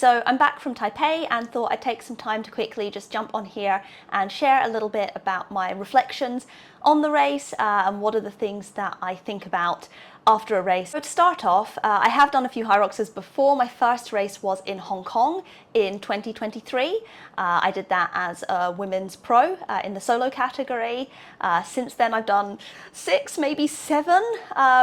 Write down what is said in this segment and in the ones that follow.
So I'm back from Taipei and thought I'd take some time to quickly just jump on here and share a little bit about my reflections on the race and what are the things that I think about after a race. So to start off, I have done a few Hyroxes before. My first race was in Hong Kong in 2023. I did that as a women's pro in the solo category. Since then I've done 6, maybe 7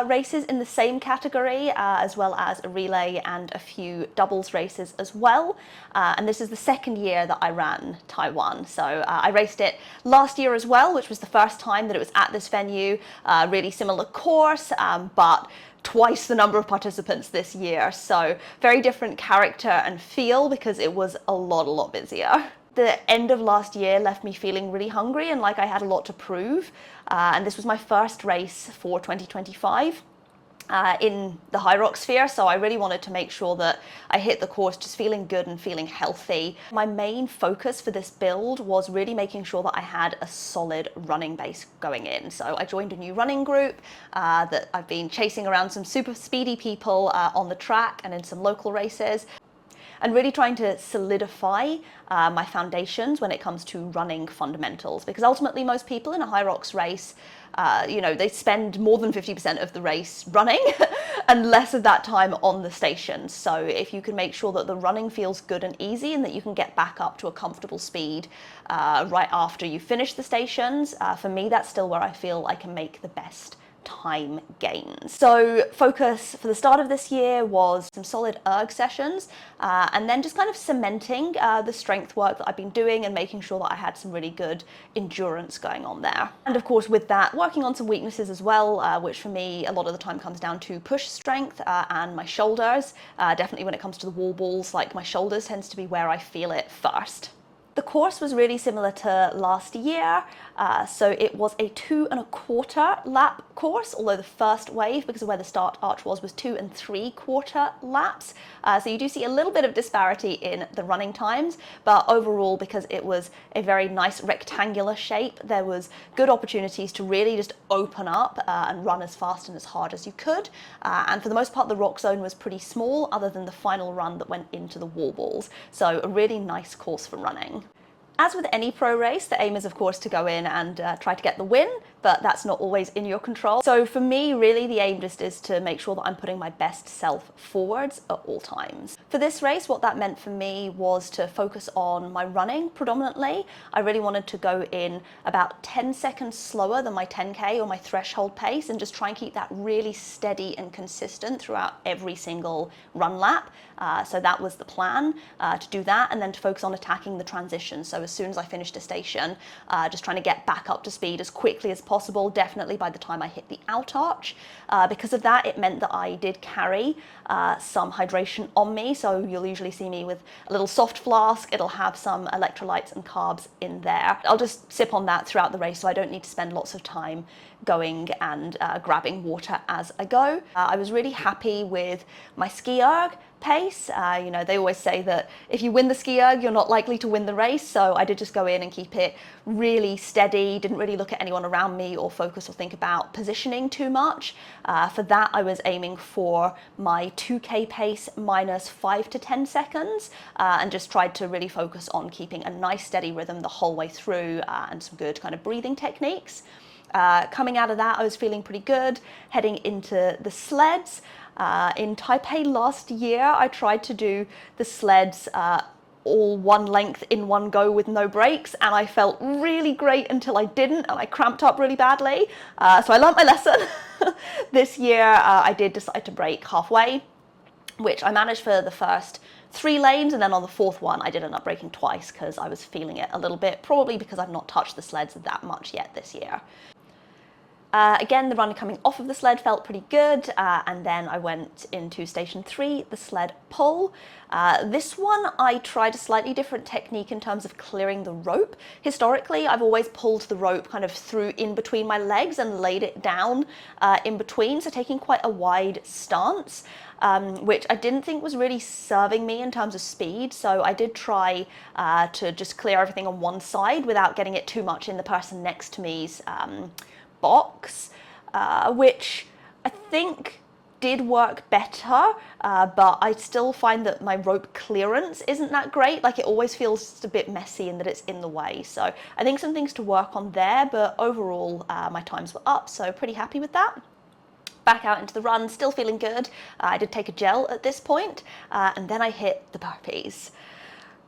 races in the same category, as well as a relay and a few doubles races as well. And this is the second year that I ran Taiwan. So I raced it last year as well, which was the first time that it was at this venue. Really similar course, but twice the number of participants this year. So very different character and feel because it was a lot busier. The end of last year left me feeling really hungry and like I had a lot to prove. And this was my first race for 2025. In the Hyrox sphere, so I really wanted to make sure that I hit the course just feeling good and feeling healthy. My main focus for this build was really making sure that I had a solid running base going in. So I joined a new running group that I've been chasing around some super speedy people on the track and in some local races, and really trying to solidify my foundations when it comes to running fundamentals, because ultimately most people in a Hyrox race, they spend more than 50% of the race running and less of that time on the stations. So if you can make sure that the running feels good and easy and that you can get back up to a comfortable speed right after you finish the stations, for me that's still where I feel I can make the best time gains. So focus for the start of this year was some solid erg sessions and then just kind of cementing the strength work that I've been doing and making sure that I had some really good endurance going on there. And of course with that, working on some weaknesses as well, which for me a lot of the time comes down to push strength and my shoulders. Definitely when it comes to the wall balls, like my shoulders tends to be where I feel it first. The course was really similar to last year, so it was a 2 1/4 lap course, although the first wave, because of where the start arch was 2 3/4 laps. So you do see a little bit of disparity in the running times, but overall, because it was a very nice rectangular shape, there was good opportunities to really just open up and run as fast and as hard as you could. And for the most part, the rock zone was pretty small, other than the final run that went into the wall balls. So a really nice course for running. As with any pro race, the aim is of course to go in and try to get the win, but that's not always in your control. So for me, really the aim just is to make sure that I'm putting my best self forwards at all times. For this race, what that meant for me was to focus on my running predominantly. I really wanted to go in about 10 seconds slower than my 10K or my threshold pace and just try and keep that really steady and consistent throughout every single run lap. So that was the plan, to do that and then to focus on attacking the transition. So as soon as I finished a station, just trying to get back up to speed as quickly as possible, definitely by the time I hit the out arch. Because of that, it meant that I did carry some hydration on me. So you'll usually see me with a little soft flask. It'll have some electrolytes and carbs in there. I'll just sip on that throughout the race, so I don't need to spend lots of time going and grabbing water as I go. I was really happy with my ski erg pace. They always say that if you win the ski erg, you're not likely to win the race. So I did just go in and keep it really steady, didn't really look at anyone around me or focus or think about positioning too much. For that, I was aiming for my 2K pace minus 5 to 10 seconds and just tried to really focus on keeping a nice steady rhythm the whole way through and some good kind of breathing techniques. Coming out of that, I was feeling pretty good. Heading into the sleds. In Taipei last year, I tried to do the sleds all one length in one go with no breaks, and I felt really great until I didn't, and I cramped up really badly. So I learnt my lesson. This year, I did decide to break halfway, which I managed for the first 3 lanes, and then on the 4th one I did end up breaking twice because I was feeling it a little bit, probably because I've not touched the sleds that much yet this year. Again, the run coming off of the sled felt pretty good, and then I went into station 3, the sled pull. This one I tried a slightly different technique in terms of clearing the rope. Historically, I've always pulled the rope kind of through in between my legs and laid it down in between, so taking quite a wide stance, which I didn't think was really serving me in terms of speed. So I did try to just clear everything on one side without getting it too much in the person next to me's box, which I think did work better, but I still find that my rope clearance isn't that great. Like, it always feels just a bit messy and that it's in the way. So I think some things to work on there, but overall my times were up, so pretty happy with that. Back out into the run, still feeling good. I did take a gel at this point, and then I hit the burpees.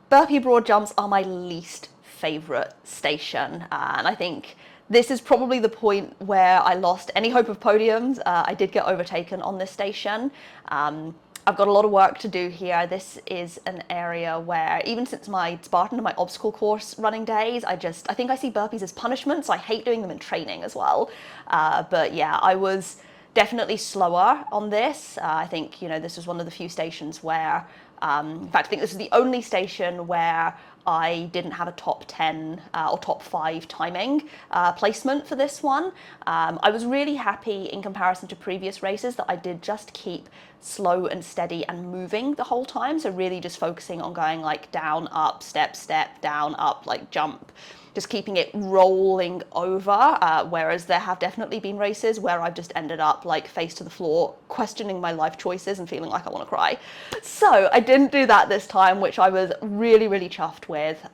Burpee broad jumps are my least favourite station, and I think this is probably the point where I lost any hope of podiums. I did get overtaken on this station. I've got a lot of work to do here. This is an area where, even since my Spartan and my obstacle course running days, I think I see burpees as punishment, so I hate doing them in training as well. But yeah, I was definitely slower on this. I think, you know, this was one of the few stations where, in fact, I think this is the only station where I didn't have a top 10 or top 5 timing placement for this one. I was really happy in comparison to previous races that I did just keep slow and steady and moving the whole time. So really just focusing on going like down, up, step, step, down, up, like jump. Just keeping it rolling over, whereas there have definitely been races where I've just ended up like face to the floor, questioning my life choices and feeling like I want to cry. So I didn't do that this time, which I was really, really chuffed with.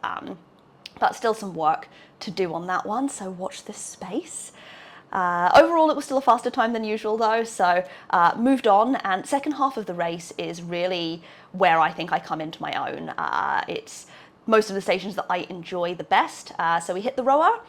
But still some work to do on that one, so watch this space. Overall, it was still a faster time than usual though, so moved on, and second half of the race is really where I think I come into my own. It's most of the stations that I enjoy the best. So we hit the rower.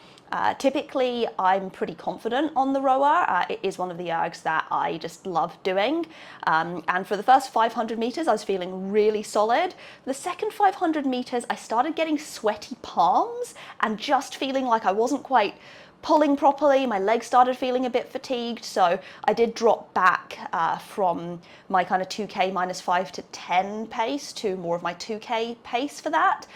Typically, I'm pretty confident on the rower. It is one of the ergs that I just love doing. And for the first 500 meters, I was feeling really solid. The second 500 meters, I started getting sweaty palms and just feeling like I wasn't quite pulling properly. My legs started feeling a bit fatigued, so I did drop back from my kind of 2K minus 5 to 10 pace to more of my 2K pace for that.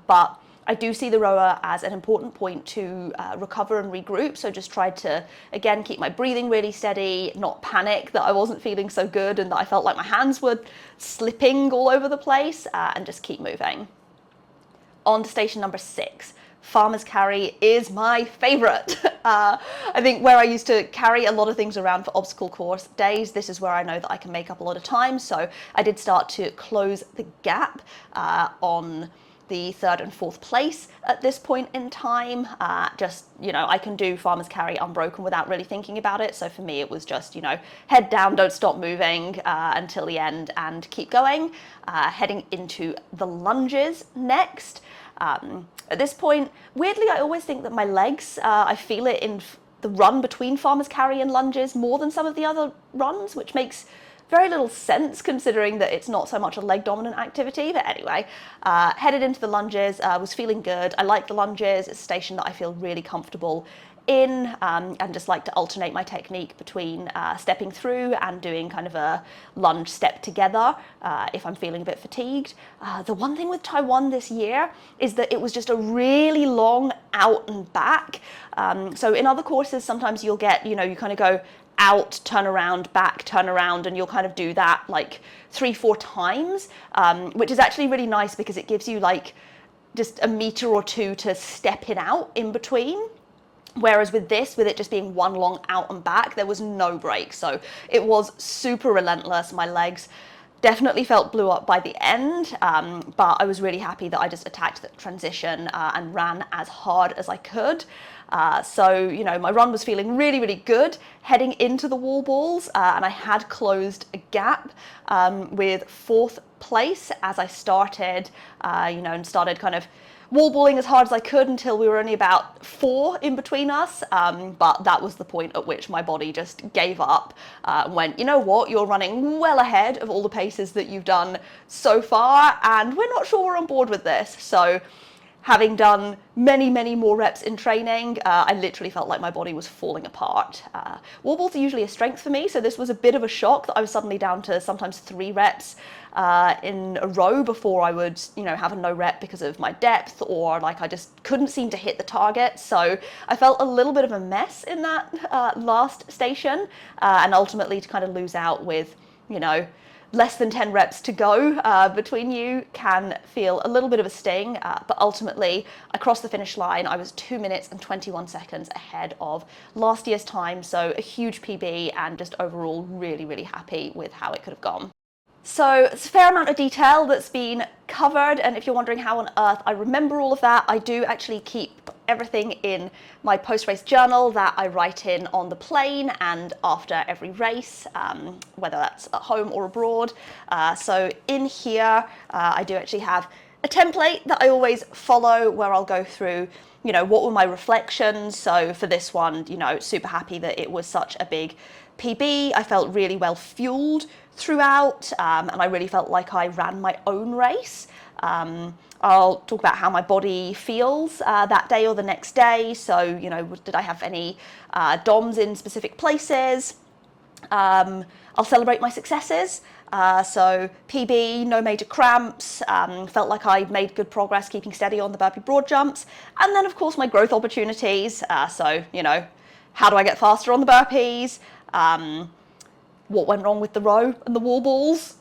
But I do see the rower as an important point to recover and regroup, so just tried to, again, keep my breathing really steady, not panic that I wasn't feeling so good and that I felt like my hands were slipping all over the place, and just keep moving. On to station number 6. Farmer's carry is my favourite. I think where I used to carry a lot of things around for obstacle course days, this is where I know that I can make up a lot of time. So I did start to close the gap on the 3rd and 4th place at this point in time. Just, you know, I can do farmer's carry unbroken without really thinking about it. So for me, it was just, you know, head down, don't stop moving until the end and keep going. Heading into the lunges next. At this point, weirdly, I always think that my legs, I feel it in the run between farmer's carry and lunges more than some of the other runs, which makes very little sense considering that it's not so much a leg dominant activity. But anyway, headed into the lunges, was feeling good. I like the lunges. It's a station that I feel really comfortable in, and just like to alternate my technique between stepping through and doing kind of a lunge step together if I'm feeling a bit fatigued. The one thing with Taiwan this year is that it was just a really long out and back. So in other courses, sometimes you'll get, you know, you kind of go out, turn around, back, turn around, and you'll kind of do that like 3-4 times, which is actually really nice because it gives you like just a meter or two to step it out in between. Whereas with this, with it just being one long out and back, there was no break. So it was super relentless. My legs definitely felt blew up by the end, but I was really happy that I just attacked the transition and ran as hard as I could. So, you know, my run was feeling really, really good heading into the wall balls, and I had closed a gap with 4th place as I started, you know, and started kind of wall balling as hard as I could until we were only about 4 in between us, but that was the point at which my body just gave up and went, you know what, you're running well ahead of all the paces that you've done so far, and we're not sure we're on board with this. So having done many, many more reps in training, I literally felt like my body was falling apart. Wall balls are usually a strength for me, so this was a bit of a shock that I was suddenly down to sometimes 3 reps in a row before I would, you know, have a no rep because of my depth, or like I just couldn't seem to hit the target. So I felt a little bit of a mess in that last station, and ultimately to kind of lose out with, you know, less than 10 reps to go between you can feel a little bit of a sting, but ultimately I crossed the finish line. I was 2 minutes and 21 seconds ahead of last year's time, so a huge PB, and just overall really, really happy with how it could have gone. So it's a fair amount of detail that's been covered, and if you're wondering how on earth I remember all of that, I do actually keep everything in my post-race journal that I write in on the plane and after every race, whether that's at home or abroad. So in here, I do actually have a template that I always follow where I'll go through, you know, what were my reflections. So for this one, you know, super happy that it was such a big PB. I felt really well fueled throughout, and I really felt like I ran my own race. I'll talk about how my body feels that day or the next day. So, you know, did I have any DOMs in specific places? I'll celebrate my successes. So PB, no major cramps, felt like I made good progress keeping steady on the burpee broad jumps. And then of course my growth opportunities. So, you know, how do I get faster on the burpees? What went wrong with the row and the wall balls?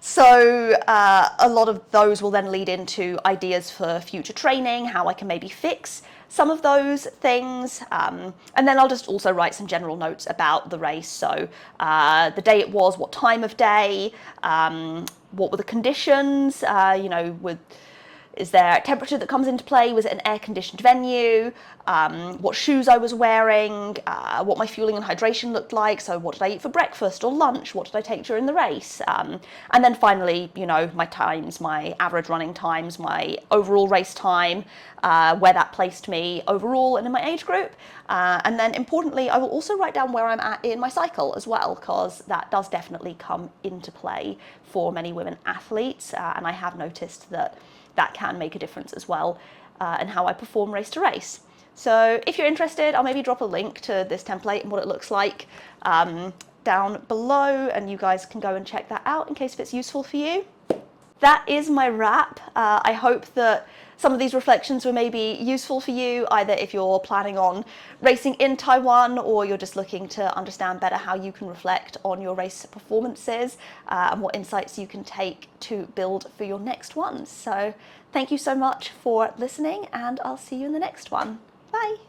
So a lot of those will then lead into ideas for future training, how I can maybe fix some of those things. And then I'll just also write some general notes about the race. So the day it was, what time of day, what were the conditions, you know, is there temperature that comes into play? Was it an air-conditioned venue? What shoes I was wearing? What my fueling and hydration looked like? So what did I eat for breakfast or lunch? What did I take during the race? And then finally, you know, my times, my average running times, my overall race time, where that placed me overall and in my age group. And then importantly, I will also write down where I'm at in my cycle as well, because that does definitely come into play for many women athletes. And I have noticed that that can make a difference as well in how I perform race to race. So if you're interested, I'll maybe drop a link to this template and what it looks like down below, and you guys can go and check that out in case it's useful for you. That is my wrap. I hope that some of these reflections were maybe useful for you, either if you're planning on racing in Taiwan or you're just looking to understand better how you can reflect on your race performances and what insights you can take to build for your next ones. So thank you so much for listening, and I'll see you in the next one. Bye.